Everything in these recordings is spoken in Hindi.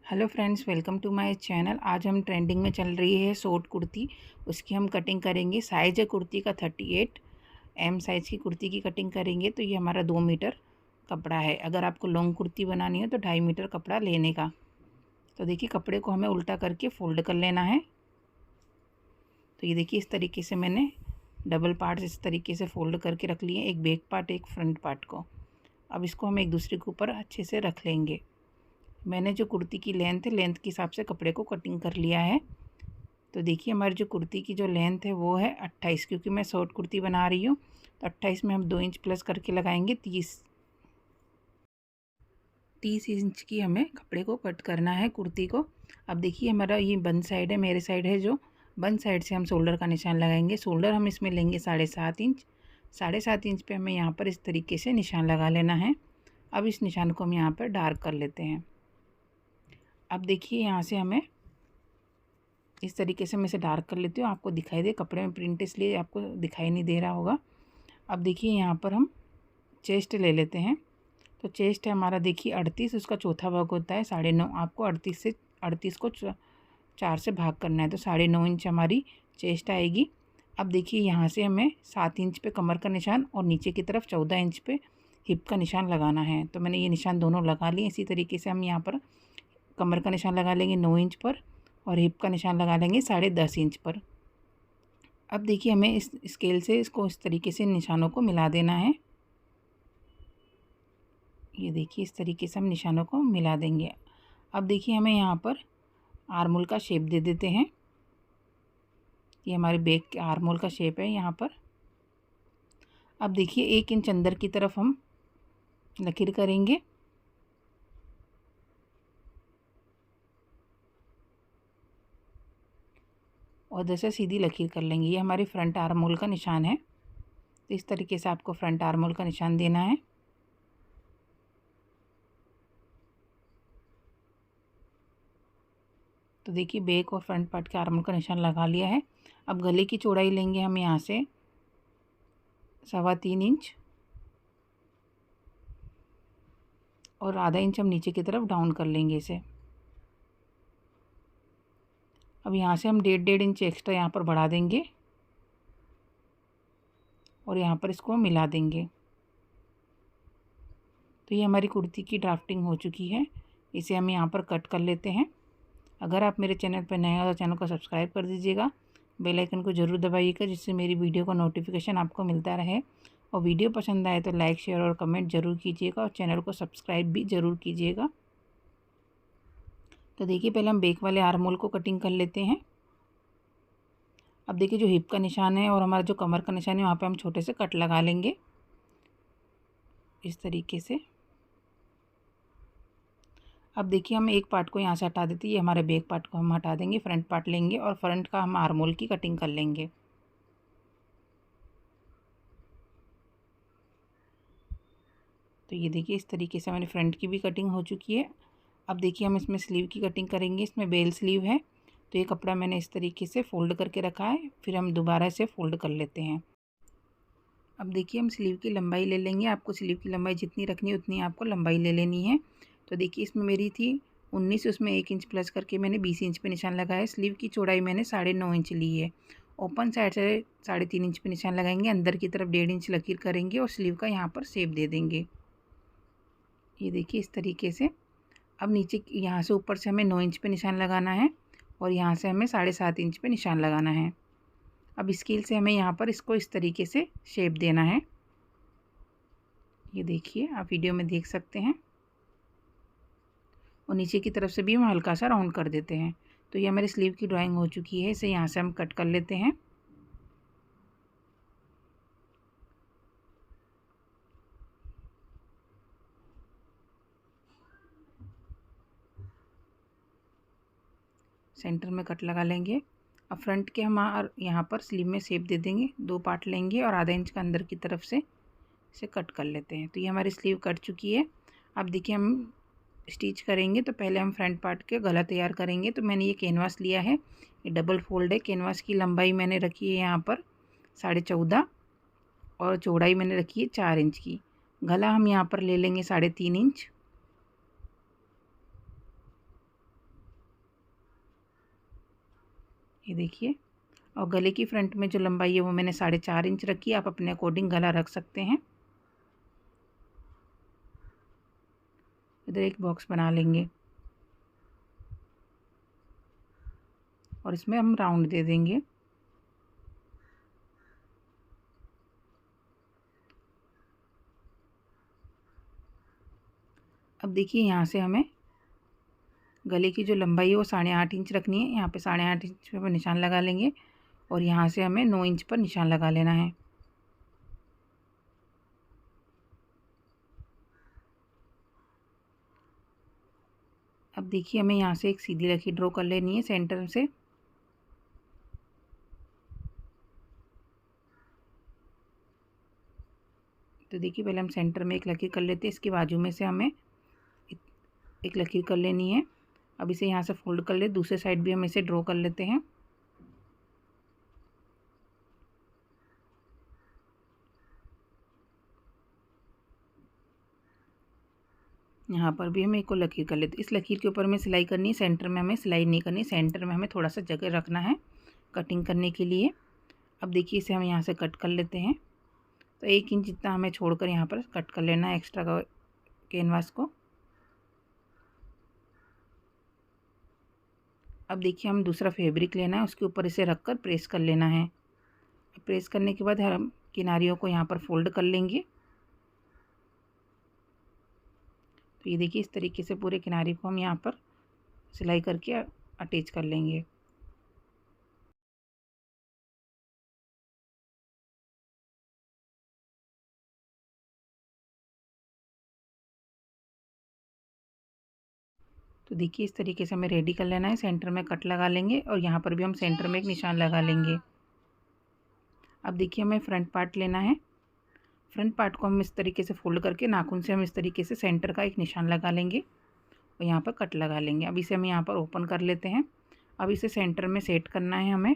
Hello friends, welcome to my channel. आज हम ट्रेंडिंग में चल रही है शॉर्ट कुर्ती, उसकी हम कटिंग करेंगे। साइज़ है कुर्ती का 38 एम साइज़ की कुर्ती की कटिंग करेंगे। तो ये हमारा 2 मीटर कपड़ा है। अगर आपको लॉन्ग कुर्ती बनानी हो तो 2.5 मीटर कपड़ा लेने का। तो देखिए, कपड़े को हमें उल्टा करके फोल्ड कर लेना है। तो ये देखिए, इस तरीके से मैंने डबल पार्ट्स इस तरीके से फोल्ड करके रख लिए, एक बैक पार्ट एक फ्रंट पार्ट को। अब इसको हम एक दूसरे के ऊपर अच्छे से रख लेंगे। मैंने जो कुर्ती की लेंथ है, लेंथ के हिसाब से कपड़े को कटिंग कर लिया है। तो देखिए, हमारी जो कुर्ती की जो लेंथ है वो है 28, क्योंकि मैं शॉर्ट कुर्ती बना रही हूँ। तो 28 में हम 2 इंच प्लस करके लगाएंगे 30 इंच की हमें कपड़े को कट करना है कुर्ती को। अब देखिए, हमारा ये बंद साइड है, मेरे साइड है जो बंद साइड से हम शोल्डर का निशान लगाएंगे। शोल्डर हम इसमें लेंगे 7.5 इंच। 7.5 इंच पे हमें यहाँ पर इस तरीके से निशान लगा लेना है। अब इस निशान को हम यहाँ पर डार्क कर लेते हैं। अब देखिए, यहाँ से हमें इस तरीके से मैं इसे डार्क कर लेती हूँ। आपको दिखाई दे, कपड़े में प्रिंट इसलिए आपको दिखाई नहीं दे रहा होगा। अब देखिए, यहाँ पर हम चेस्ट ले लेते हैं। तो चेस्ट है हमारा, देखिए 38, उसका चौथा भाग होता है 9.5। आपको 38 को 4 से भाग करना है, तो 9.5 इंच हमारी चेस्ट आएगी। अब देखिए, यहाँ से हमें 7 इंच पे कमर का निशान और नीचे की तरफ 14 इंच पे हिप का निशान लगाना है। तो मैंने ये निशान दोनों लगा लिए। इसी तरीके से हम यहाँ पर कमर का निशान लगा लेंगे 9 इंच पर और हिप का निशान लगा लेंगे 10.5 इंच पर। अब देखिए, हमें इस स्केल से इसको इस तरीके से निशानों को मिला देना है। ये देखिए, इस तरीके से हम निशानों को मिला देंगे। अब देखिए, हमें यहाँ पर आर्मोल का शेप दे देते हैं। ये हमारे बैक के आर्मोल का शेप है यहाँ पर। अब देखिए, 1 इंच अंदर की तरफ हम लकीर करेंगे और इधर से सीधी लकीर कर लेंगे। ये हमारी फ्रंट आर्मोल का निशान है। तो इस तरीके से आपको फ्रंट आर्मोल का निशान देना है। तो देखिए, बैक और फ्रंट पार्ट के आर्मोल का निशान लगा लिया है। अब गले की चौड़ाई लेंगे हम यहाँ से 3.25 इंच और आधा इंच हम नीचे की तरफ डाउन कर लेंगे इसे। अब यहाँ से हम 1.5 इंच एक्स्ट्रा यहाँ पर बढ़ा देंगे और यहाँ पर इसको मिला देंगे। तो ये हमारी कुर्ती की ड्राफ्टिंग हो चुकी है। इसे हम यहाँ पर कट कर लेते हैं। अगर आप मेरे चैनल पर नए हो तो चैनल को सब्सक्राइब कर दीजिएगा, बेल आइकन को ज़रूर दबाइएगा, जिससे मेरी वीडियो का नोटिफिकेशन आपको मिलता रहे। और वीडियो पसंद आए तो लाइक, शेयर और कमेंट ज़रूर कीजिएगा और चैनल को सब्सक्राइब भी ज़रूर कीजिएगा। तो देखिए, पहले हम बैक वाले आर्मोल को कटिंग कर लेते हैं। अब देखिए, जो हिप का निशान है और हमारा जो कमर का निशान है, वहाँ पे हम छोटे से कट लगा लेंगे इस तरीके से। अब देखिए, हम एक पार्ट को यहाँ से हटा देते हैं। ये हमारे बैक पार्ट को हम हटा देंगे, फ्रंट पार्ट लेंगे और फ्रंट का हम आर्मोल की कटिंग कर लेंगे। तो ये देखिए, इस तरीके से हमारी फ्रंट की भी कटिंग हो चुकी है। अब देखिए, हम इसमें स्लीव की कटिंग करेंगे। इसमें बेल स्लीव है। तो ये कपड़ा मैंने इस तरीके से फ़ोल्ड करके रखा है, फिर हम दोबारा से फ़ोल्ड कर लेते हैं। अब देखिए, हम स्लीव की लंबाई ले लेंगे। आपको स्लीव की लंबाई जितनी रखनी है उतनी आपको लंबाई ले लेनी है। तो देखिए, इसमें मेरी थी 19, उसमें 1 इंच प्लस करके मैंने 20 इंच पे निशान लगाया। स्लीव की चौड़ाई मैंने 9.5 इंच ली है। ओपन साइड से 3.5 इंच पे निशान लगाएंगे, अंदर की तरफ 1.5 इंच लकीर करेंगे और स्लीव का यहाँ पर शेप दे देंगे। ये देखिए, इस तरीके से। अब नीचे यहाँ से ऊपर से हमें 9 इंच पे निशान लगाना है और यहाँ से हमें 7.5 इंच पे निशान लगाना है। अब स्केल से हमें यहाँ पर इसको इस तरीके से शेप देना है। ये देखिए, आप वीडियो में देख सकते हैं। और नीचे की तरफ से भी हम हल्का सा राउंड कर देते हैं। तो ये हमारी स्लीव की ड्राइंग हो चुकी है। इसे यहाँ से हम कट कर लेते हैं। सेंटर में कट लगा लेंगे। अब फ्रंट के हम यहाँ पर स्लीव में शेप दे देंगे। 2 पार्ट लेंगे और आधा इंच का अंदर की तरफ से इसे कट कर लेते हैं। तो ये हमारी स्लीव कट चुकी है। अब देखिए, हम स्टिच करेंगे। तो पहले हम फ्रंट पार्ट के गला तैयार करेंगे। तो मैंने ये कैनवास लिया है, ये डबल फोल्ड है। कैनवास की लंबाई मैंने रखी है यहाँ पर 14.5 और चौड़ाई मैंने रखी है 4 इंच की। गला हम यहाँ पर ले लेंगे 3.5 इंच। ये देखिए। और गले की फ्रंट में जो लंबाई है वो मैंने 4.5 इंच रखी है। आप अपने अकॉर्डिंग गला रख सकते हैं। इधर एक बॉक्स बना लेंगे और इसमें हम राउंड दे देंगे। अब देखिए यहाँ से हमें गले की जो लंबाई है वो 8.5 इंच रखनी है। यहाँ पे 8.5 इंच पे निशान लगा लेंगे और यहाँ से हमें 9 इंच पर निशान लगा लेना है। अब देखिए हमें यहाँ से एक सीधी लकीर ड्रॉ कर लेनी है सेंटर से। तो देखिए पहले हम सेंटर में एक लकीर कर लेते हैं। इसके बाजू में से हमें एक लकीर कर लेनी है। अब इसे यहाँ से फोल्ड कर ले। दूसरे साइड भी हम इसे ड्रॉ कर लेते हैं। यहाँ पर भी हमें एक और लकीर कर लेते हैं। इस लकीर के ऊपर हमें सिलाई करनी है। सेंटर में हमें सिलाई नहीं करनी। सेंटर में हमें थोड़ा सा जगह रखना है कटिंग करने के लिए। अब देखिए इसे हम यहाँ से कट कर लेते हैं। तो 1 इंच जितना हमें छोड़कर यहाँ पर कट कर लेना है एक्स्ट्रा का कैनवास को। अब देखिए हम दूसरा फैब्रिक लेना है, उसके ऊपर इसे रखकर प्रेस कर लेना है। प्रेस करने के बाद हम किनारियों को यहाँ पर फोल्ड कर लेंगे। तो ये देखिए इस तरीके से पूरे किनारे को हम यहाँ पर सिलाई करके अटैच कर लेंगे। तो देखिए इस तरीके से हमें रेडी कर लेना है। सेंटर में कट लगा लेंगे और यहाँ पर भी हम सेंटर में एक निशान लगा लेंगे। अब देखिए हमें फ्रंट पार्ट लेना है। फ्रंट पार्ट को हम इस तरीके से फोल्ड करके नाखून से हम इस तरीके से सेंटर का एक निशान लगा लेंगे और यहाँ पर कट लगा लेंगे। अब इसे हम यहाँ पर ओपन कर लेते हैं। अब इसे सेंटर में सेट करना है हमें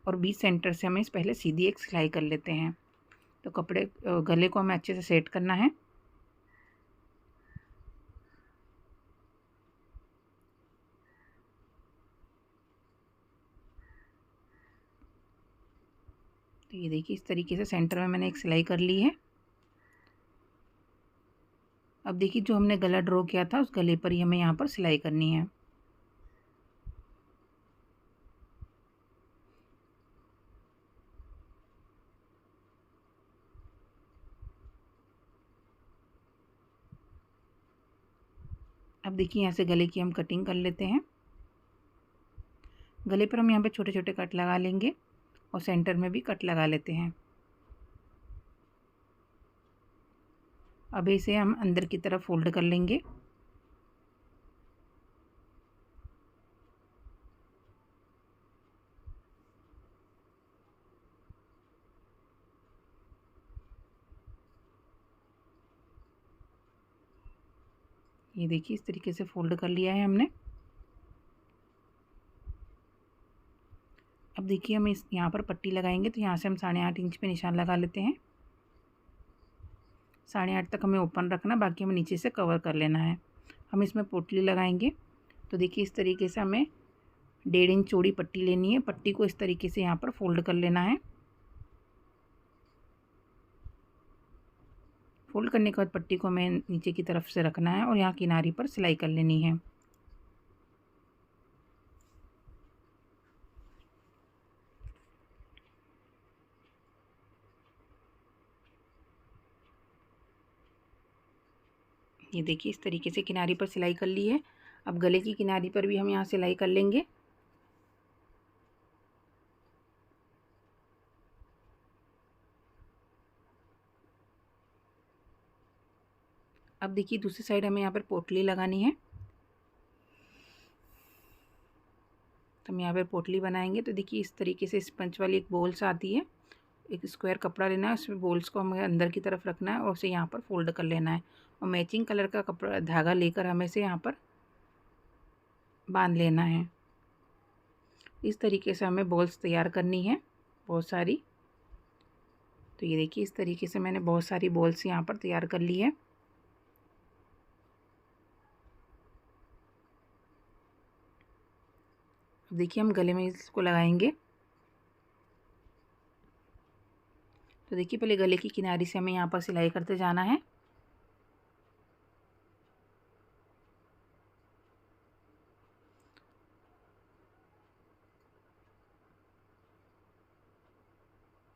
और बीच सेंटर से हमें इस पहले सीधी एक सिलाई कर लेते हैं। तो कपड़े गले को हमें अच्छे से सेट करना है। तो ये देखिए इस तरीके से सेंटर में मैंने एक सिलाई कर ली है। अब देखिए जो हमने गला ड्रॉ किया था उस गले पर ही हमें यहाँ पर सिलाई करनी है। अब देखिए यहाँ से गले की हम कटिंग कर लेते हैं। गले पर हम यहाँ पे छोटे छोटे कट लगा लेंगे और सेंटर में भी कट लगा लेते हैं। अब इसे हम अंदर की तरफ फोल्ड कर लेंगे। ये देखिए इस तरीके से फोल्ड कर लिया है हमने। अब देखिए हम इस यहाँ पर पट्टी लगाएंगे। तो यहाँ से हम 8.5 इंच पे निशान लगा लेते हैं। 8.5 तक हमें ओपन रखना, बाकी हमें नीचे से कवर कर लेना है। हम इसमें पोटली लगाएंगे। तो देखिए इस तरीके से हमें 1.5 इंच चौड़ी पट्टी लेनी है। पट्टी को इस तरीके से यहाँ पर फोल्ड कर लेना है। फोल्ड करने के बाद पट्टी को हमें नीचे की तरफ से रखना है और यहाँ किनारी पर सिलाई कर लेनी है। ये देखिए इस तरीके से किनारी पर सिलाई कर ली है। अब गले की किनारी पर भी हम यहाँ सिलाई कर लेंगे। अब देखिए दूसरी साइड हमें यहाँ पर पोटली लगानी है। तो हम यहाँ पर पोटली बनाएंगे। तो देखिए इस तरीके से स्पंज वाली एक बॉल्स आती है। एक स्क्वायर कपड़ा लेना है, उसमें बॉल्स को हमें अंदर की तरफ रखना है और उसे यहाँ पर फोल्ड कर लेना है और मैचिंग कलर का कपड़ा धागा लेकर हमें इसे यहाँ पर बांध लेना है। इस तरीके से हमें बॉल्स तैयार करनी है बहुत सारी। तो ये देखिए इस तरीके से मैंने बहुत सारी बॉल्स यहाँ पर तैयार कर ली है। अब देखिए हम गले में इसको लगाएंगे। तो देखिए पहले गले की किनारी से हमें यहाँ पर सिलाई करते जाना है।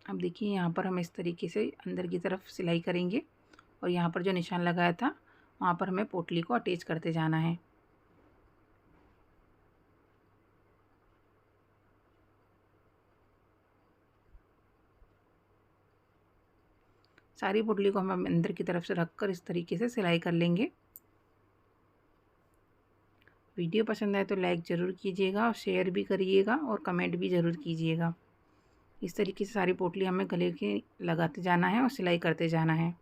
अब देखिए यहाँ पर हम इस तरीके से अंदर की तरफ सिलाई करेंगे और यहाँ पर जो निशान लगाया था वहाँ पर हमें पोटली को अटैच करते जाना है। सारी पोटली को हम अंदर की तरफ से रखकर इस तरीके से सिलाई कर लेंगे। वीडियो पसंद आए तो लाइक ज़रूर कीजिएगा और शेयर भी करिएगा और कमेंट भी ज़रूर कीजिएगा। इस तरीके से सारी पोटली हमें गले के लगाते जाना है और सिलाई करते जाना है।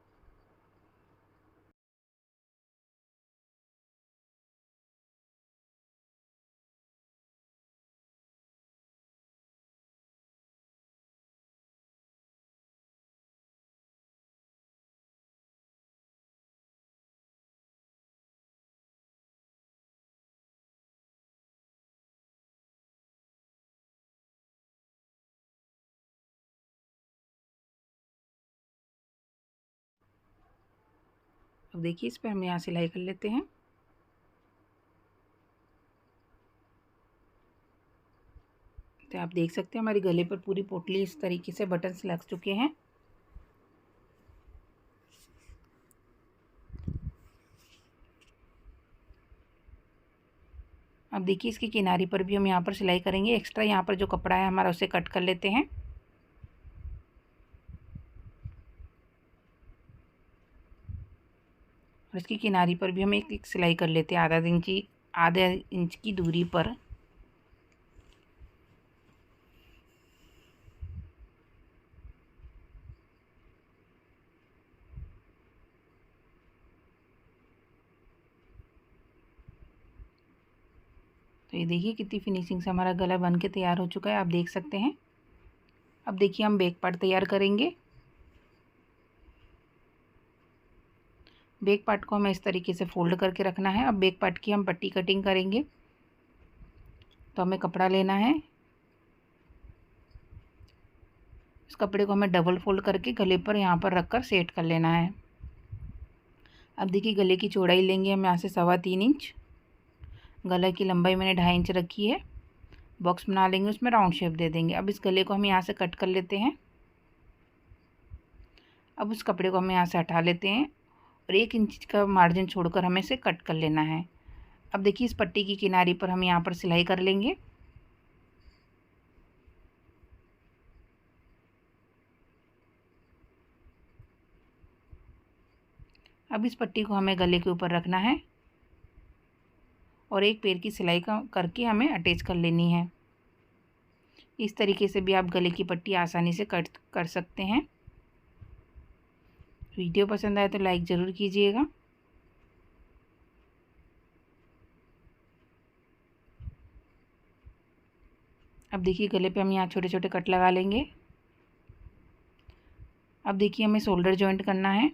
अब देखिए इस पर हम यहाँ सिलाई कर लेते हैं। तो आप देख सकते हैं हमारी गले पर पूरी पोटली इस तरीके से बटन्स लग चुके हैं। अब देखिए इसकी किनारी पर भी हम यहाँ पर सिलाई करेंगे। एक्स्ट्रा यहाँ पर जो कपड़ा है हमारा उसे कट कर लेते हैं। और इसकी किनारी पर भी हम एक सिलाई कर लेते हैं आधा इंच की दूरी पर। तो ये देखिए कितनी फिनिशिंग से हमारा गला बन के तैयार हो चुका है, आप देख सकते हैं। अब देखिए हम बैक पार्ट तैयार करेंगे। बैक पार्ट को हमें इस तरीके से फोल्ड करके रखना है। अब बैक पार्ट की हम पट्टी कटिंग करेंगे। तो हमें कपड़ा लेना है, इस कपड़े को हमें डबल फोल्ड करके गले पर यहाँ पर रखकर सेट कर लेना है। अब देखिए गले की चौड़ाई लेंगे हम यहाँ से 3.25 इंच। गला की लंबाई मैंने 2.5 इंच रखी है। बॉक्स बना लेंगे, उसमें राउंड शेप दे देंगे। अब इस गले को हम यहाँ से कट कर लेते हैं। अब उस कपड़े को हम यहाँ से हटा लेते हैं और 1 इंच का मार्जिन छोड़कर हमें इसे कट कर लेना है। अब देखिए इस पट्टी की किनारी पर हम यहाँ पर सिलाई कर लेंगे। अब इस पट्टी को हमें गले के ऊपर रखना है और एक पैर की सिलाई करके हमें अटैच कर लेनी है। इस तरीके से भी आप गले की पट्टी आसानी से कट कर सकते हैं। वीडियो पसंद आए तो लाइक ज़रूर कीजिएगा। अब देखिए गले पे हम यहाँ छोटे छोटे कट लगा लेंगे। अब देखिए हमें शोल्डर जॉइंट करना है।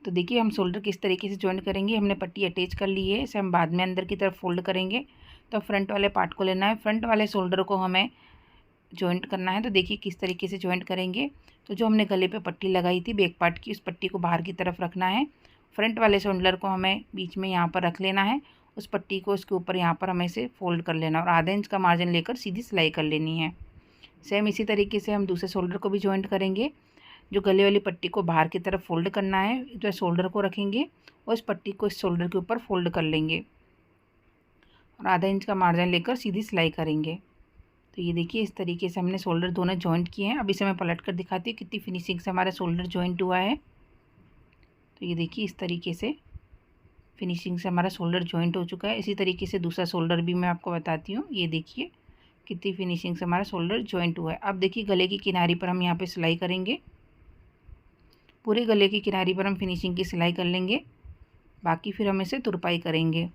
तो देखिए हम शोल्डर किस तरीके से जॉइंट करेंगे। हमने पट्टी अटैच कर ली है, इसे हम बाद में अंदर की तरफ फोल्ड करेंगे। तो फ्रंट वाले पार्ट को लेना है, फ्रंट वाले शोल्डर को हमें जॉइंट करना है। तो देखिए किस तरीके से जॉइंट करेंगे। तो जो हमने गले पे पट्टी लगाई थी बैक पार्ट की, उस पट्टी को बाहर की तरफ रखना है। फ्रंट वाले शोल्डर को हमें बीच में यहाँ पर रख लेना है। उस पट्टी को इसके ऊपर यहाँ पर हमें से फोल्ड कर लेना और आधा इंच का मार्जिन लेकर सीधी सिलाई कर लेनी है। सेम इसी तरीके से हम दूसरे शोल्डर को भी जॉइंट करेंगे। जो गले वाली पट्टी को बाहर की तरफ फोल्ड करना है, जो शोल्डर को रखेंगे और इस पट्टी को इस शोल्डर के ऊपर फोल्ड कर लेंगे और आधा इंच का मार्जिन लेकर सीधी सिलाई करेंगे। तो ये देखिए इस तरीके से हमने शोल्डर दोनों जॉइंट किए हैं। अब इसे मैं पलट कर दिखाती हूँ कितनी फिनिशिंग से हमारा शोल्डर जॉइंट हुआ है। तो ये देखिए इस तरीके से फिनिशिंग से हमारा शोल्डर जॉइंट हो चुका है। इसी तरीके से दूसरा शोल्डर भी मैं आपको बताती हूँ। ये देखिए कितनी फिनिशिंग से हमारा शोल्डर जॉइंट हुआ है। अब देखिए गले की किनारी पर हम यहाँ पे सिलाई करेंगे। पूरे गले की किनारी पर हम फिनिशिंग की सिलाई कर लेंगे, बाकी फिर हम इसे तुरपाई करेंगे।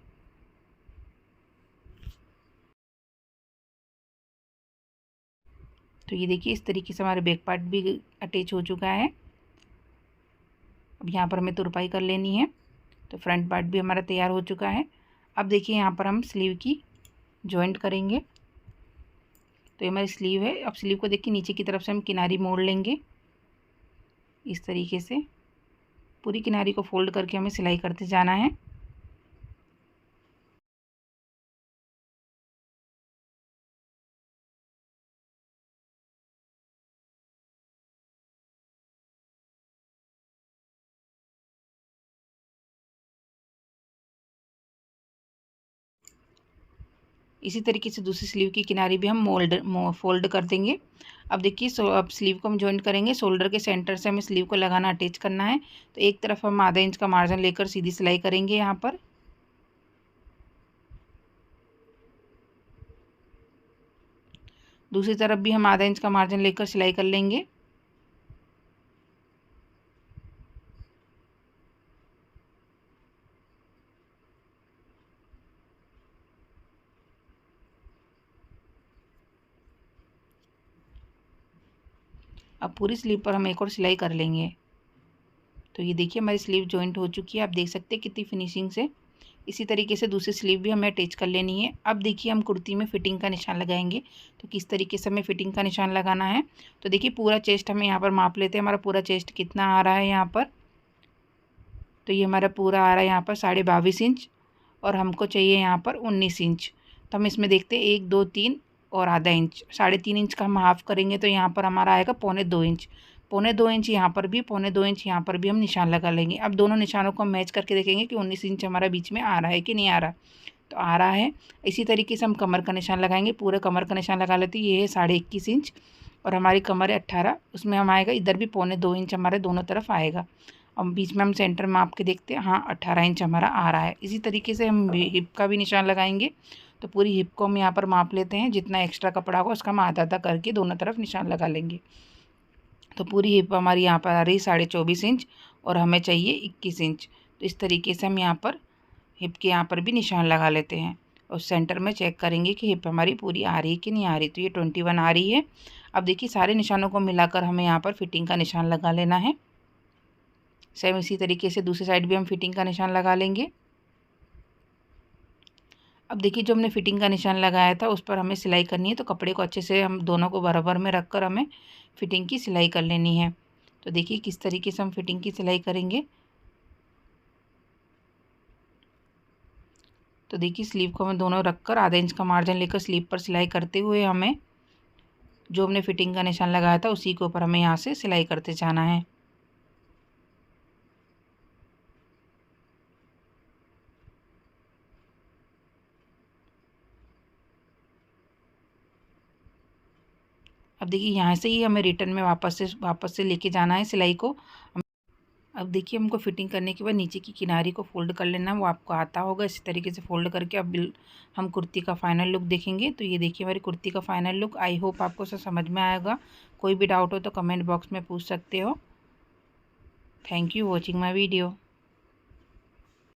तो ये देखिए इस तरीके से हमारे बैक पार्ट भी अटैच हो चुका है। अब यहाँ पर हमें तुरपाई कर लेनी है। तो फ्रंट पार्ट भी हमारा तैयार हो चुका है। अब देखिए यहाँ पर हम स्लीव की जॉइंट करेंगे। तो ये हमारी स्लीव है। अब स्लीव को देखिए नीचे की तरफ से हम किनारी मोड़ लेंगे इस तरीके से। पूरी किनारी को फोल्ड करके हमें सिलाई करते जाना है। इसी तरीके से दूसरी स्लीव की किनारी भी हम फोल्ड कर देंगे। अब देखिए अब स्लीव को हम जॉइंट करेंगे। शोल्डर के सेंटर से हमें स्लीव को लगाना अटैच करना है। तो एक तरफ हम आधा इंच का मार्जिन लेकर सीधी सिलाई करेंगे यहाँ पर। दूसरी तरफ भी हम आधा इंच का मार्जिन लेकर सिलाई कर लेंगे। अब पूरी स्लीव पर हम एक और सिलाई कर लेंगे। तो ये देखिए हमारी स्लीव जॉइंट हो चुकी है। आप देख सकते हैं कितनी फिनिशिंग से। इसी तरीके से दूसरी स्लीव भी हमें अटैच कर लेनी है। अब देखिए हम कुर्ती में फिटिंग का निशान लगाएंगे। तो किस तरीके से हमें फिटिंग का निशान लगाना है, तो देखिए पूरा चेस्ट हमें यहाँ पर माप लेते हैं। हमारा पूरा चेस्ट कितना आ रहा है यहाँ पर। तो ये हमारा पूरा आ रहा है यहाँ पर 22.5 इंच और हमको चाहिए यहाँ पर 19 इंच। तो हम इसमें देखते हैं 1 2 3 और आधा इंच, 3.5 इंच का हम हाफ करेंगे। तो यहाँ पर हमारा आएगा 1.25 इंच। 1.25 इंच यहाँ पर भी, 1.25 इंच यहाँ पर भी हम निशान लगा लेंगे। अब दोनों निशानों को हम मैच करके देखेंगे कि 19 इंच हमारा बीच में आ रहा है कि नहीं आ रहा। तो आ रहा है। इसी तरीके से हम कमर का निशान लगाएंगे। पूरे कमर का निशान लगा लेते हैं। ये है 21.5 इंच और हमारी कमर है 18। उसमें हम आएगा इधर भी 1.25 इंच हमारे दोनों तरफ आएगा। अब बीच में हम सेंटर माप के देखते हैं। हाँ 18 इंच हमारा आ रहा है। इसी तरीके से हम हिप का भी निशान लगाएंगे। तो पूरी हिप को हम यहाँ पर माप लेते हैं। जितना एक्स्ट्रा कपड़ा होगा उसका हम आधा आधा करके दोनों तरफ निशान लगा लेंगे। तो पूरी हिप हमारी यहाँ पर आ रही 24.5 इंच और हमें चाहिए 21 इंच। तो इस तरीके से हम यहाँ पर हिप के यहाँ पर भी निशान लगा लेते हैं और सेंटर में चेक करेंगे कि हिप हमारी पूरी आ रही है कि नहीं आ रही। तो ये 21 आ रही है। अब देखिए सारे निशानों को मिलाकर हमें यहाँ पर फिटिंग का निशान लगा लेना है। सेम इसी तरीके से दूसरी साइड भी हम फिटिंग का निशान लगा लेंगे। अब देखिए जो हमने फिटिंग का निशान लगाया था उस पर हमें सिलाई करनी है। तो कपड़े को अच्छे से हम दोनों को बराबर में रखकर हमें फिटिंग की सिलाई कर लेनी है। तो देखिए किस तरीके से हम फिटिंग की सिलाई करेंगे। तो देखिए स्लीव को हमें दोनों रखकर आधा इंच का मार्जिन लेकर स्लीव पर सिलाई करते हुए हमें जो हमने फिटिंग का निशान लगाया था उसी के ऊपर हमें यहाँ से सिलाई करते जाना है। अब देखिए यहाँ से ही हमें रिटर्न में वापस से लेके जाना है सिलाई को। अब देखिए हमको फिटिंग करने के बाद नीचे की किनारी को फोल्ड कर लेना है। वो आपको आता होगा। इसी तरीके से फोल्ड करके अब हम कुर्ती का फाइनल लुक देखेंगे। तो ये देखिए हमारी कुर्ती का फाइनल लुक। आई होप आपको सब समझ में आएगा। कोई भी डाउट हो तो कमेंट बॉक्स में पूछ सकते हो। Thank you watching my video.